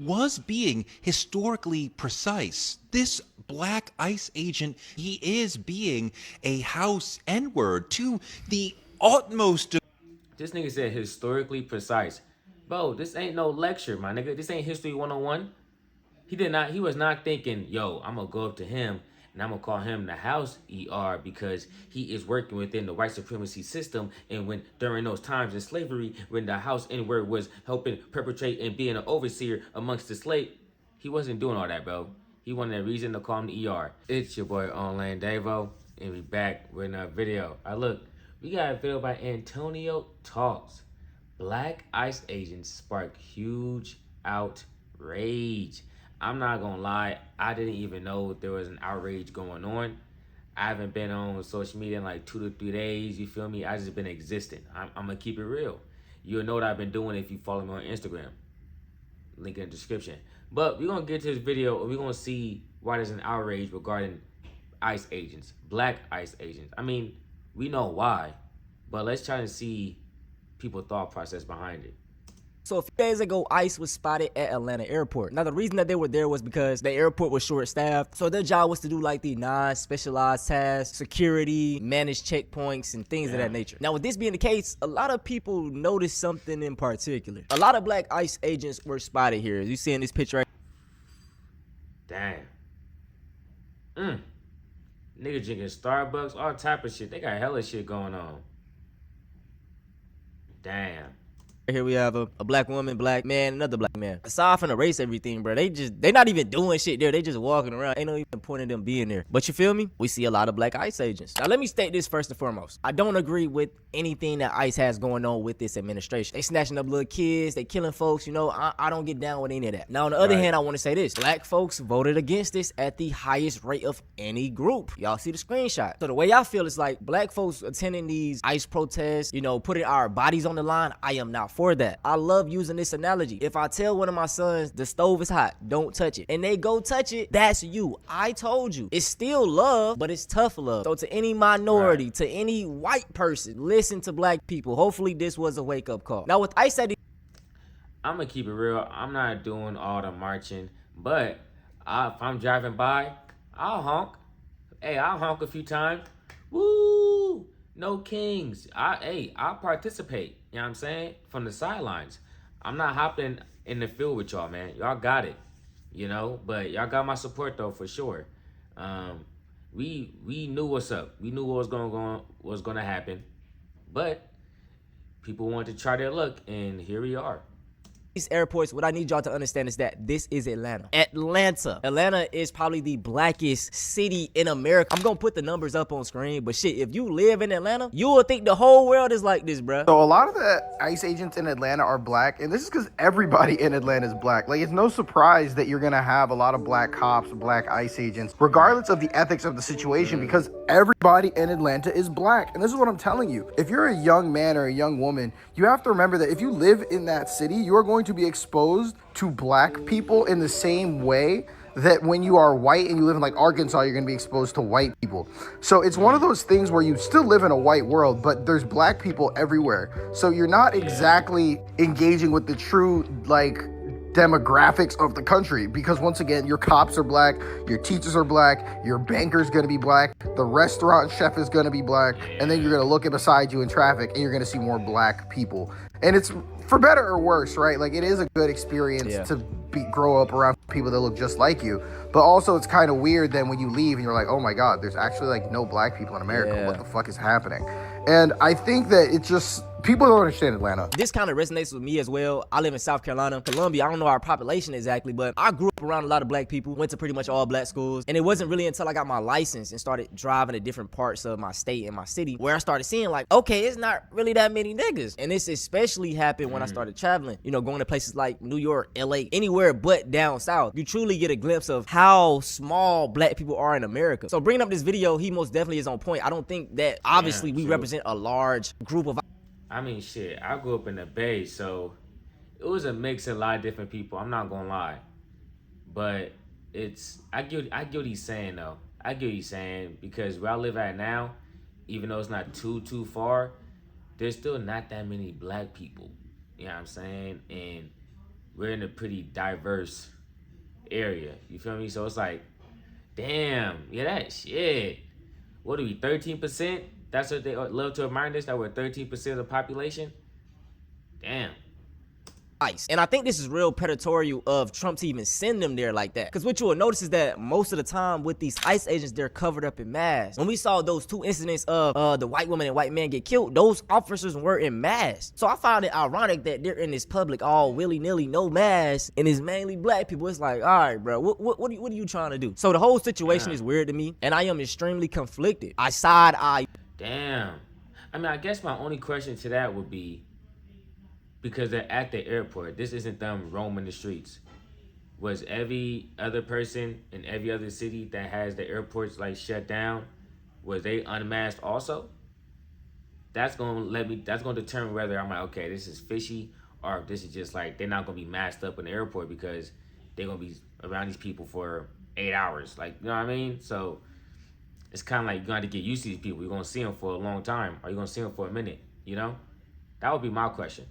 was being historically precise. This black ICE agent, he is being a house N-word to the utmost. This nigga said historically precise. Bro, this ain't no lecture, my nigga. This ain't history 101. He was not thinking, yo, I'm gonna go up to him and I'm gonna call him the house ER because he is working within the white supremacy system. And when during those times in slavery, when the house N-word was helping perpetrate and being an overseer amongst the slave, he wasn't doing all that, bro. He wanted a reason to call him the ER. It's your boy Online Davo, and we back with another video. Look, we got a video by Antonio Talks. Black ICE agents spark huge outrage. I'm not gonna lie, I didn't even know there was an outrage going on. I haven't been on social media in like 2 to 3 days, you feel me? I just been existing. I'm gonna keep it real. You'll know what I've been doing if you follow me on Instagram. Link in the description. But we're gonna get to this video and we're gonna see why there's an outrage regarding ICE agents, black ICE agents. I mean, we know why, but let's try to see people's thought process behind it. So a few days ago, ICE was spotted at Atlanta airport. Now, the reason that they were there was because the airport was short-staffed. So their job was to do like the non-specialized tasks, security, manage checkpoints, and things of that nature. Now, with this being the case, a lot of people noticed something in particular. A lot of black ICE agents were spotted here. As you see in this picture right. Damn. Nigga drinking Starbucks, all type of shit. They got hella shit going on. Damn. Here we have a black woman, black man, another black man. Aside from the race, everything, bro, they not even doing shit there. They just walking around. Ain't no even point in them being there. But you feel me? We see a lot of black ICE agents. Now, let me state this first and foremost. I don't agree with anything that ICE has going on with this administration. They snatching up little kids. They killing folks. You know, I don't get down with any of that. Now, on the other hand, I want to say this. Black folks voted against this at the highest rate of any group. Y'all see the screenshot. So the way I feel is like black folks attending these ICE protests, you know, putting our bodies on the line. I am not for that. I love using this analogy. If I tell one of my sons the stove is hot, don't touch it, and they go touch it, that's you. I told you. It's still love, but it's tough love. So to any minority, to any white person, listen to black people. Hopefully this was a wake-up call. Now with ICE, I'm gonna keep it real. I'm not doing all the marching, but if I'm driving by, I'll honk. Hey, I'll honk a few times. Woo! No kings. I'll participate. You know what I'm saying? From the sidelines. I'm not hopping in the field with y'all, man. Y'all got it. You know? But y'all got my support though, for sure. We knew what's up. We knew what was gonna happen. But people wanted to try their luck, and here we are. These airports, what I need y'all to understand is that this is Atlanta. Atlanta is probably the blackest city in America. I'm gonna put the numbers up on screen, but shit, if you live in Atlanta, you will think the whole world is like this, bruh. So a lot of the ICE agents in Atlanta are black, and this is because everybody in Atlanta is black. Like, it's no surprise that you're gonna have a lot of black cops, black ICE agents, regardless of the ethics of the situation, because everybody in Atlanta is black. And this is what I'm telling you. If you're a young man or a young woman, you have to remember that if you live in that city, you are going to be exposed to black people in the same way that when you are white and you live in like Arkansas, you're going to be exposed to white people. So it's one of those things where you still live in a white world, but there's black people everywhere. So you're not exactly engaging with the true like demographics of the country, because once again, your cops are black, your teachers are black, your banker's gonna be black, the restaurant chef is gonna be black, and then you're gonna look at beside you in traffic and you're gonna see more black people. And it's for better or worse, right? Like, it is a good experience to grow up around people that look just like you, but also it's kind of weird then when you leave and you're like, oh my god, there's actually like no black people in America. What the fuck is happening? And I think that it's just, people don't understand Atlanta. This kind of resonates with me as well. I live in South Carolina, Columbia. I don't know our population exactly, but I grew up around a lot of black people, went to pretty much all black schools. And it wasn't really until I got my license and started driving to different parts of my state and my city where I started seeing like, okay, it's not really that many niggas. And this especially happened when I started traveling, you know, going to places like New York, LA, anywhere but down south. You truly get a glimpse of how small black people are in America. So bringing up this video, he most definitely is on point. I don't think that obviously we represent a large group of. I mean, shit, I grew up in the Bay, so it was a mix of a lot of different people. I'm not gonna lie, but I get what he's saying though. I get what he's saying, because where I live at now, even though it's not too far, there's still not that many black people. You know what I'm saying? And we're in a pretty diverse area. You feel me? So it's like, damn, yeah, that shit. What are we, 13%? That's what they love to remind us, that we're 13% of the population? Damn. ICE. And I think this is real predatory of Trump to even send them there like that. Because what you will notice is that most of the time with these ICE agents, they're covered up in masks. When we saw those 2 incidents of the white woman and white man get killed, those officers were in masks. So I found it ironic that they're in this public all willy-nilly, no masks, and it's mainly black people. It's like, all right, bro, what are you trying to do? So the whole situation is weird to me, and I am extremely conflicted. I side-eye. Damn. I mean, I guess my only question to that would be, because they're at the airport, this isn't them roaming the streets. Was every other person in every other city that has the airports like shut down, was they unmasked also? That's gonna determine whether I'm like, okay, this is fishy, or if this is just like they're not gonna be masked up in the airport because they're gonna be around these people for 8 hours. Like, you know what I mean? So it's kind of like you got to get used to these people. You're gonna see them for a long time, or you're gonna see them for a minute. You know, that would be my question.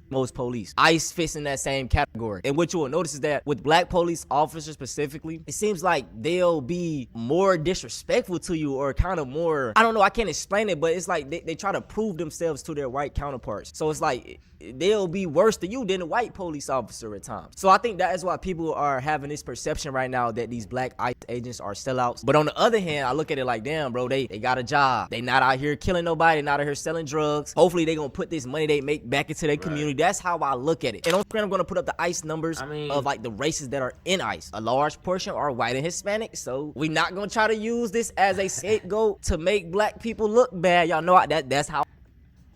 Most police. ICE fits in that same category. And what you will notice is that with black police officers specifically, it seems like they'll be more disrespectful to you, or kind of more, I don't know, I can't explain it, but it's like they try to prove themselves to their white counterparts. So it's like they'll be worse to you than a white police officer at times. So I think that is why people are having this perception right now that these black ICE agents are sellouts. But on the other hand, I look at it like, damn, bro, they got a job. They not out here killing nobody. They not out here selling drugs. Hopefully they gonna put this money they make back into their community. That's how I look at it. And on screen, I'm gonna put up the ICE numbers of like the races that are in ICE. A large portion are white and Hispanic. So we not gonna try to use this as a scapegoat to make black people look bad. Y'all know that's how.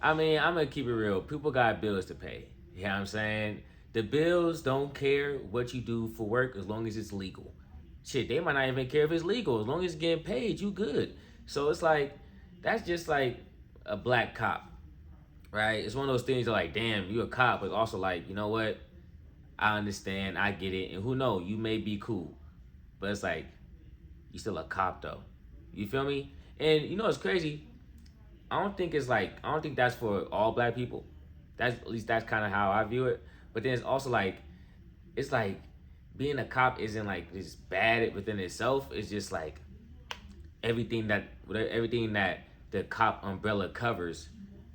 I mean, I'm gonna keep it real. People got bills to pay. You know what I'm saying? The bills don't care what you do for work as long as it's legal. Shit, they might not even care if it's legal. As long as it's getting paid, you good. So it's like, that's just like a black cop, right? It's one of those things that like, damn, you a cop, but also like, you know what? I understand, I get it, and who knows, you may be cool, but it's like, you still a cop though. You feel me? And you know what's crazy? I don't think that's for all black people. At least that's kind of how I view it. But then it's also like, it's like being a cop isn't like just bad within itself. It's just like everything that the cop umbrella covers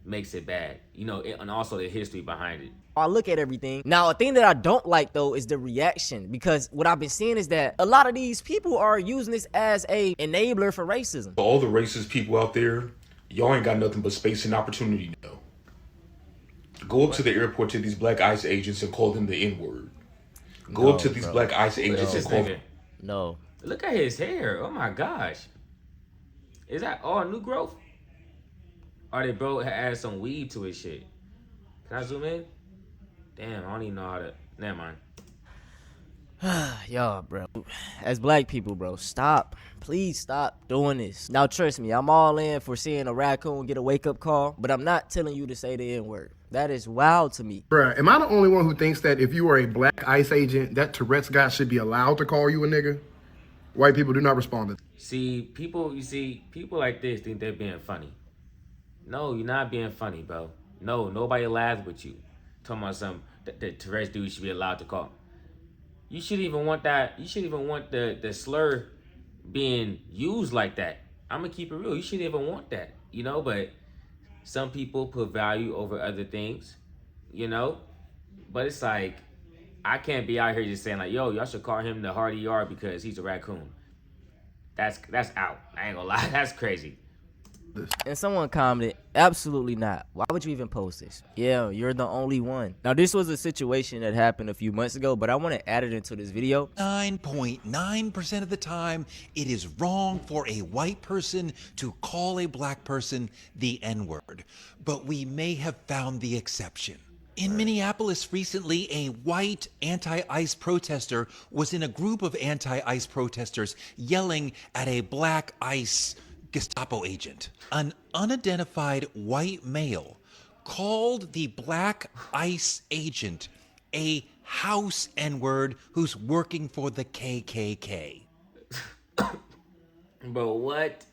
makes it bad. You know, and also the history behind it. I look at everything. Now, a thing that I don't like though is the reaction, because what I've been seeing is that a lot of these people are using this as a enabler for racism. All the racist people out there, y'all ain't got nothing but space and opportunity now. Go up to the airport to these black ICE agents and call them the N-word. Go up to these black ICE agents and call them... No. Look at his hair. Oh my gosh. Is that all new growth? Or they bro add some weed to his shit? Can I zoom in? Damn, I don't even know how to... Never mind. Y'all, bro, as black people, bro, stop. Please stop doing this. Now, trust me, I'm all in for seeing a raccoon get a wake-up call, but I'm not telling you to say the N-word. That is wild to me. Bruh, am I the only one who thinks that if you are a black ICE agent, that Tourette's guy should be allowed to call you a nigga? White people do not respond to that. See, people like this think they're being funny. No, you're not being funny, bro. No, nobody laughs with you. Talking about something that the Tourette's dude should be allowed to call. You shouldn't even want that. You shouldn't even want the slur being used like that. I'm gonna keep it real. You shouldn't even want that, you know. But some people put value over other things, you know. But it's like, I can't be out here just saying like, yo, y'all should call him the Hardy Yard because he's a raccoon. That's out. I ain't gonna lie. That's crazy. And someone commented, absolutely not. Why would you even post this? Yeah, you're the only one. Now, this was a situation that happened a few months ago, but I want to add it into this video. 9.9% of the time, it is wrong for a white person to call a black person the N-word. But we may have found the exception. In Minneapolis recently, a white anti-ICE protester was in a group of anti-ICE protesters yelling at a black ICE Gestapo agent. An unidentified white male called the black ICE agent a house N-word who's working for the KKK. But what?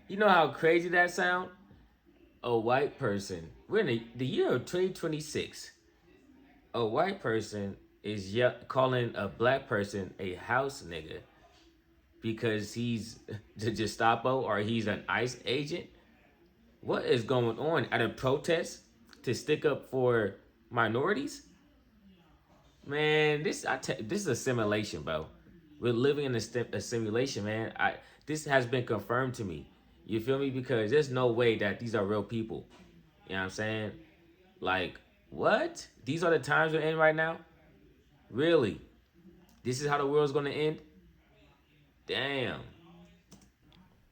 You know how crazy that sound? A white person. We're in the year of 2026. a white person is calling a black person a house nigga because he's the Gestapo or he's an ICE agent. What is going on at a protest to stick up for minorities? Man, this is a simulation, bro. We're living in a simulation, man. This has been confirmed to me. You feel me? Because there's no way that these are real people. You know what I'm saying? Like, what? These are the times we're in right now? Really? This is how the world's gonna end? Damn.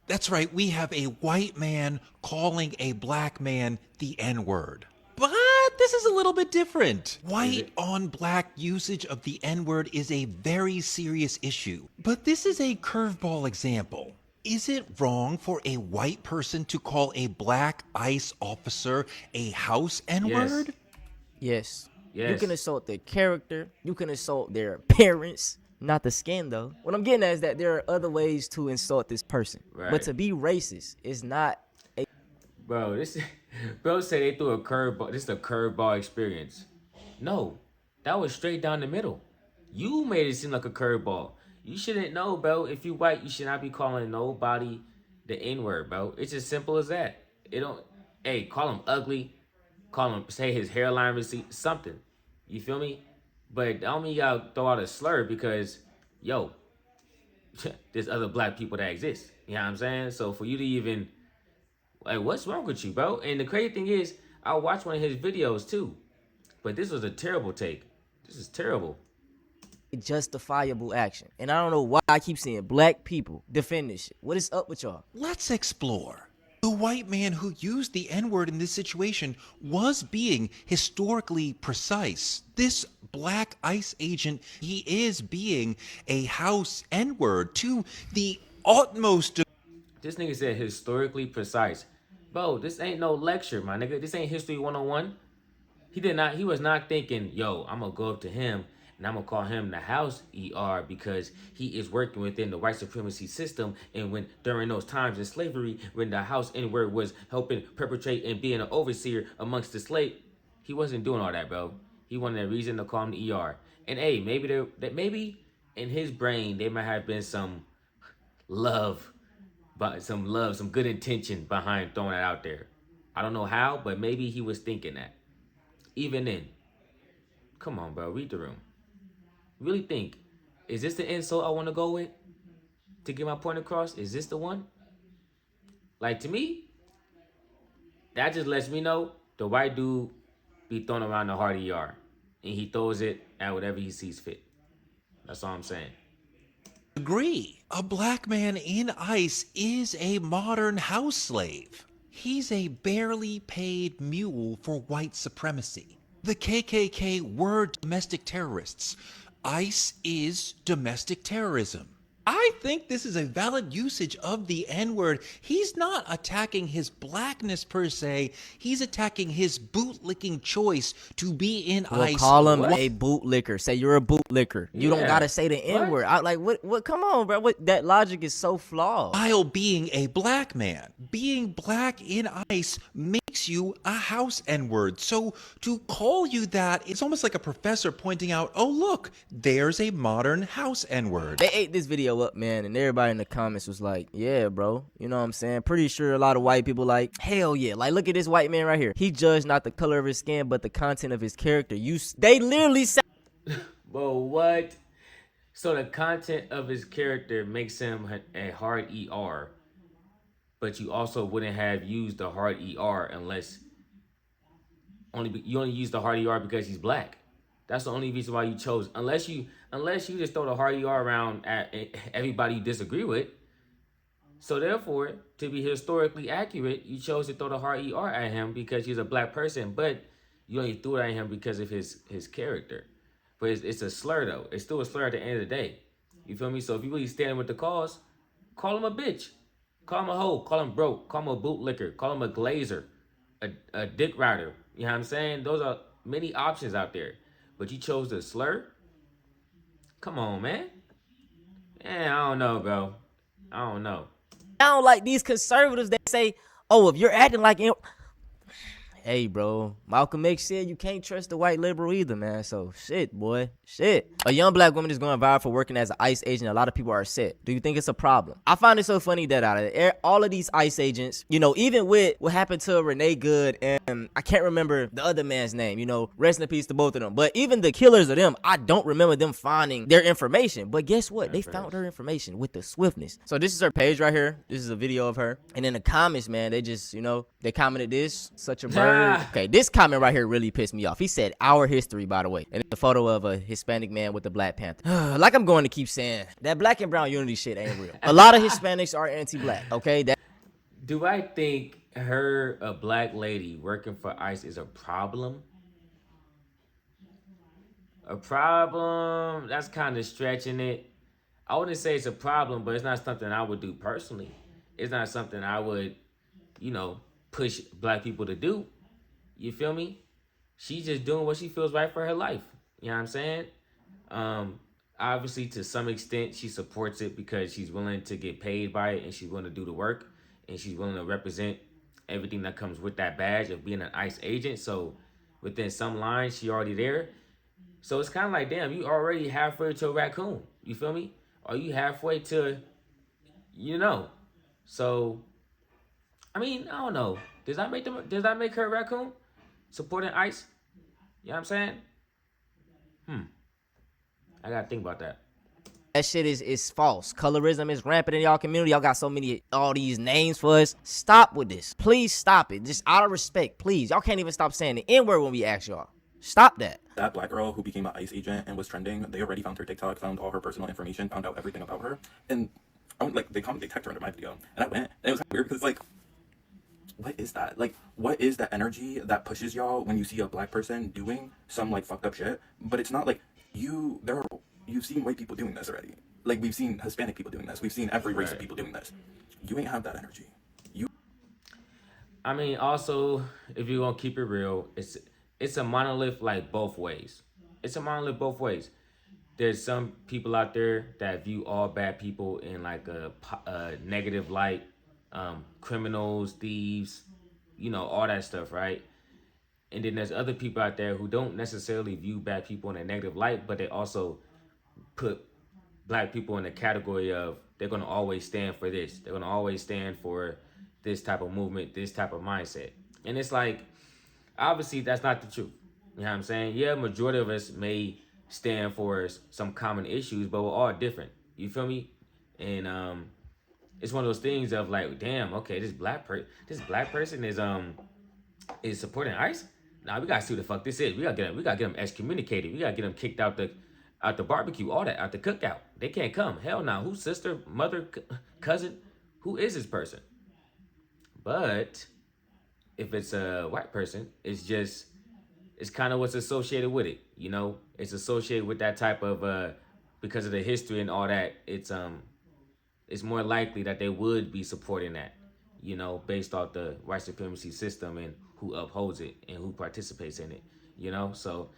That's right, we have a white man calling a black man the N-word. But this is a little bit different. White on black usage of the N-word is a very serious issue. But this is a curveball example. Is it wrong for a white person to call a black ICE officer a house N-word? Yes. Yes. You can assault their character. You can assault their appearance. Not the skin, though. What I'm getting at is that there are other ways to insult this person. Right. But to be racist is not a... Bro, bro said they threw a curveball. This is a curveball experience. No, that was straight down the middle. You made it seem like a curveball. You shouldn't know, bro. If you white, you should not be calling nobody the N-word, bro. It's as simple as that. It don't. Hey, call him ugly. Call him, say his hairline receipt, something. You feel me? But don't mean you gotta throw out a slur because, yo, there's other black people that exist. You know what I'm saying? So for you to even, like, what's wrong with you, bro? And the crazy thing is, I watched one of his videos too. But this was a terrible take. This is terrible. justifiable action. And I don't know why I keep seeing black people defend this shit. What is up with y'all? Let's explore. The white man who used the N-word in this situation was being historically precise. This black ICE agent, he is being a house N-word to the utmost. This nigga said historically precise. Bro, this ain't no lecture, my nigga. This ain't history 101. He was not thinking, yo, I'm gonna go up to him and I'm gonna call him the house ER because he is working within the white supremacy system. And when during those times in slavery, when the house N-word was helping perpetrate and being an overseer amongst the slave, he wasn't doing all that, bro. He wanted a reason to call him the ER. And hey, maybe in his brain there might have been some love, some good intention behind throwing that out there. I don't know how, but maybe he was thinking that. Even then, come on, bro, read the room. Really think, is this the insult I want to go with to get my point across? Is this the one? Like, to me, that just lets me know the white dude be throwing around the hard ER, and he throws it at whatever he sees fit. That's all I'm saying. Agree. A black man in ICE is a modern house slave. He's a barely paid mule for white supremacy. The KKK were domestic terrorists. ICE is domestic terrorism. I think this is a valid usage of the N-word. He's not attacking his blackness per se. He's attacking his bootlicking choice to be in Well, ICE. call him a bootlicker. Say you're a bootlicker. You don't Yeah. gotta say the N-word. What? Come on, bro. That logic is so flawed. While being a black man. Being black in ICE makes you a house N-word. So to call you that, it's almost like a professor pointing out, oh look, there's a modern house N-word. They ate this video up, man, and everybody in the comments was like, yeah, bro. You know what I'm saying? Pretty sure a lot of white people like, hell yeah. Like, look at this white man right here. He judged not the color of his skin, but the content of his character. They literally said... But what? So the content of his character makes him a hard ER, but you also wouldn't have used the hard ER unless you only use the hard ER because he's black. That's the only reason why you chose. Unless you just throw the hard ER around at everybody you disagree with. So therefore, to be historically accurate, you chose to throw the hard ER at him because he's a black person, but you only threw it at him because of his character. But it's a slur though. It's still a slur at the end of the day. You feel me? So if you really stand with the cause, call him a bitch. Call him a hoe. Call him broke. Call him a bootlicker. Call him a glazer. A dick rider. You know what I'm saying? Those are many options out there. But you chose to slur? Come on, man. I don't know, bro. I don't know. I don't like these conservatives that say, oh, if you're acting like... Hey, bro. Malcolm X said you can't trust the white liberal either, man. So, shit, boy. Shit. A young black woman is going viral for working as an ICE agent. A lot of people are upset. Do you think it's a problem? I find it so funny that out of all of these ICE agents, you know, even with what happened to Renee Good and I can't remember the other man's name, you know, rest in peace to both of them. But even the killers of them, I don't remember them finding their information. But guess what? They found her information with the swiftness. So this is her page right here. This is a video of her. And in the comments, man, they just, you know, they commented this, such a bird. Okay, this comment right here really pissed me off. He said, our history, by the way. And it's a photo of a Hispanic man with the Black Panther. Like I'm going to keep saying, that black and brown unity shit ain't real. A lot of Hispanics are anti-black, okay? Do I think her, a black lady working for ICE, is a problem? A problem? That's kind of stretching it. I wouldn't say it's a problem, but it's not something I would do personally. It's not something I would, you know, push black people to do. You feel me? She's just doing what she feels right for her life. You know what I'm saying? Obviously, to some extent, she supports it because she's willing to get paid by it and she's willing to do the work and she's willing to represent everything that comes with that badge of being an ICE agent. So within some lines, she already there. So it's kind of like, damn, you already halfway to a raccoon. You feel me? Or you halfway to, you know. So, I mean, I don't know. Does that make her a raccoon? Supporting ICE? You know what I'm saying? I gotta think about that. That shit is false. Colorism is rampant in y'all community. Y'all got so many, all these names for us. Stop with this. Please stop it. Just out of respect, please. Y'all can't even stop saying the N-word when we ask y'all. Stop that. That black girl who became an ICE agent and was trending, they already found her TikTok, found all her personal information, found out everything about her. And I went, like, they tagged her under my video. And I went, and it was weird because, like, what is that? Like, what is the energy that pushes y'all when you see a black person doing some, like, fucked up shit? But it's not like you've seen white people doing this already. Like, we've seen Hispanic people doing this. We've seen every race of people doing this. You ain't have that energy. I mean, also, if you're gonna keep it real, it's a monolith like both ways. It's a monolith both ways. There's some people out there that view all bad people in like a negative light, criminals, thieves, you know, all that stuff, right? And then there's other people out there who don't necessarily view bad people in a negative light, but they also put black people in the category of they're going to always stand for this. They're going to always stand for this type of movement, this type of mindset. And it's like, obviously, that's not the truth. You know what I'm saying? Yeah, majority of us may stand for some common issues, but we're all different. You feel me? And it's one of those things of like, damn, okay, this black person is supporting ICE. Nah, we gotta see what the fuck this is. We gotta get them excommunicated. We gotta get them kicked out the barbecue, all that, out the cookout. They can't come. Hell no. Whose sister, mother, cousin? Who is this person? But if it's a white person, it's kind of what's associated with it. You know, it's associated with that type of because of the history and all that. It's more likely that they would be supporting that, you know, based off the white supremacy system and who upholds it and who participates in it, you know? So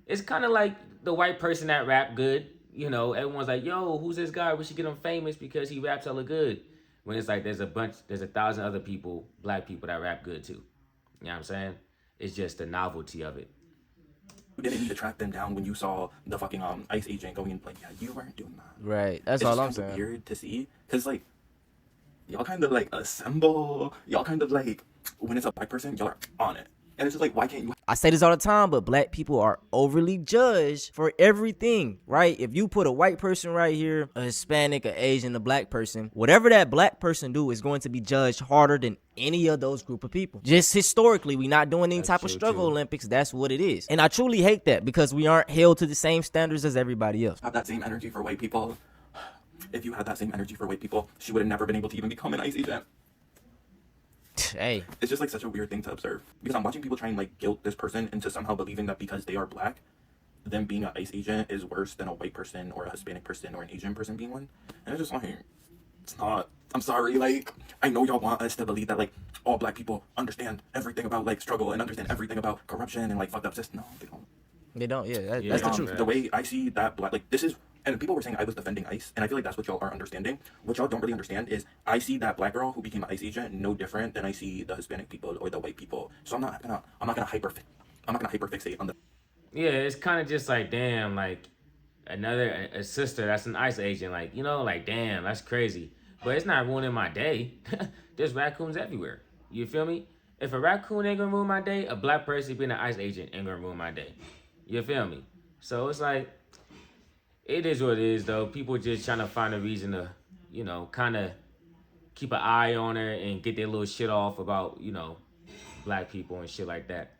it's kind of like the white person that rap good, you know, everyone's like, yo, who's this guy? We should get him famous because he raps hella good. When it's like there's 1,000 other people, black people that rap good too. You know what I'm saying? It's just the novelty of it. You didn't need to track them down when you saw the fucking ICE agent going in, like, yeah, you weren't doing that. Right. That's all I'm saying. It's weird to see, because, like, y'all kind of, like, assemble. Y'all kind of, like, when it's a black person, y'all are on it. And it's just like, why can't you? I say this all the time, but black people are overly judged for everything, right? If you put a white person right here, a Hispanic, an Asian, a black person, whatever that black person do is going to be judged harder than any of those group of people. Just historically, we not doing any type of struggle Olympics. That's what it is. And I truly hate that because we aren't held to the same standards as everybody else. Have that same energy for white people. If you had that same energy for white people, she would have never been able to even become an ICE agent. Hey, it's just like such a weird thing to observe because I'm watching people try and like guilt this person into somehow believing that because they are black, them being an ICE agent is worse than a white person or a Hispanic person or an Asian person being one. And it's just like, it's not. I'm sorry, like, I know y'all want us to believe that like all black people understand everything about like struggle and understand everything about corruption and like fucked up system. No, they don't. They don't. Yeah, that's the truth. The way I see that black, like, this is And people were saying I was defending ICE, and I feel like that's what y'all aren't understanding. What y'all don't really understand is I see that black girl who became an ICE agent no different than I see the Hispanic people or the white people. So I'm not gonna hyperfixate on the. Yeah, it's kind of just like, damn, like a sister that's an ICE agent, like, you know, like, damn, that's crazy. But it's not ruining my day. There's raccoons everywhere. You feel me? If a raccoon ain't gonna ruin my day, a black person being an ICE agent ain't gonna ruin my day. You feel me? So it's like, it is what it is, though. People just trying to find a reason to, you know, kind of keep an eye on her and get their little shit off about, you know, black people and shit like that.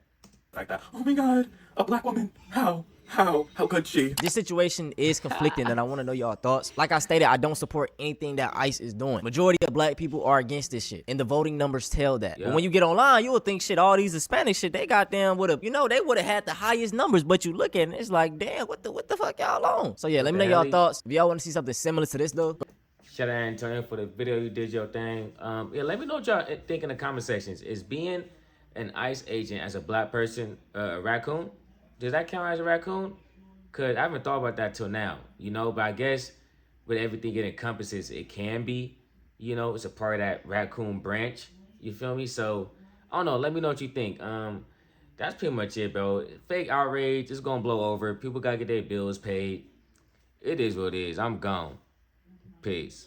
Fact that, oh my god, a black woman, how could she? This situation is conflicting, and I want to know y'all thoughts. Like I stated, I don't support anything that ICE is doing. Majority of black people are against this shit, and the voting numbers tell that. Yeah. But when you get online, you will think shit, all these Hispanic shit, they goddamn would have, you know, they would have had the highest numbers. But you look at it, it's like, damn, what the fuck y'all on? So yeah, let me know y'all thoughts. If y'all want to see something similar to this though. Shout out Antonio for the video. You did your thing. Yeah, let me know what y'all think in the comment sections. Is being an ICE agent as a black person a raccoon? Does that count as a raccoon? Because I haven't thought about that till now, you know, but I guess with everything it encompasses, it can be, you know, it's a part of that raccoon branch. You feel me? So, I don't know. Let me know what you think. That's pretty much it, bro. Fake outrage is going to blow over. People got to get their bills paid. It is what it is. I'm gone. Peace.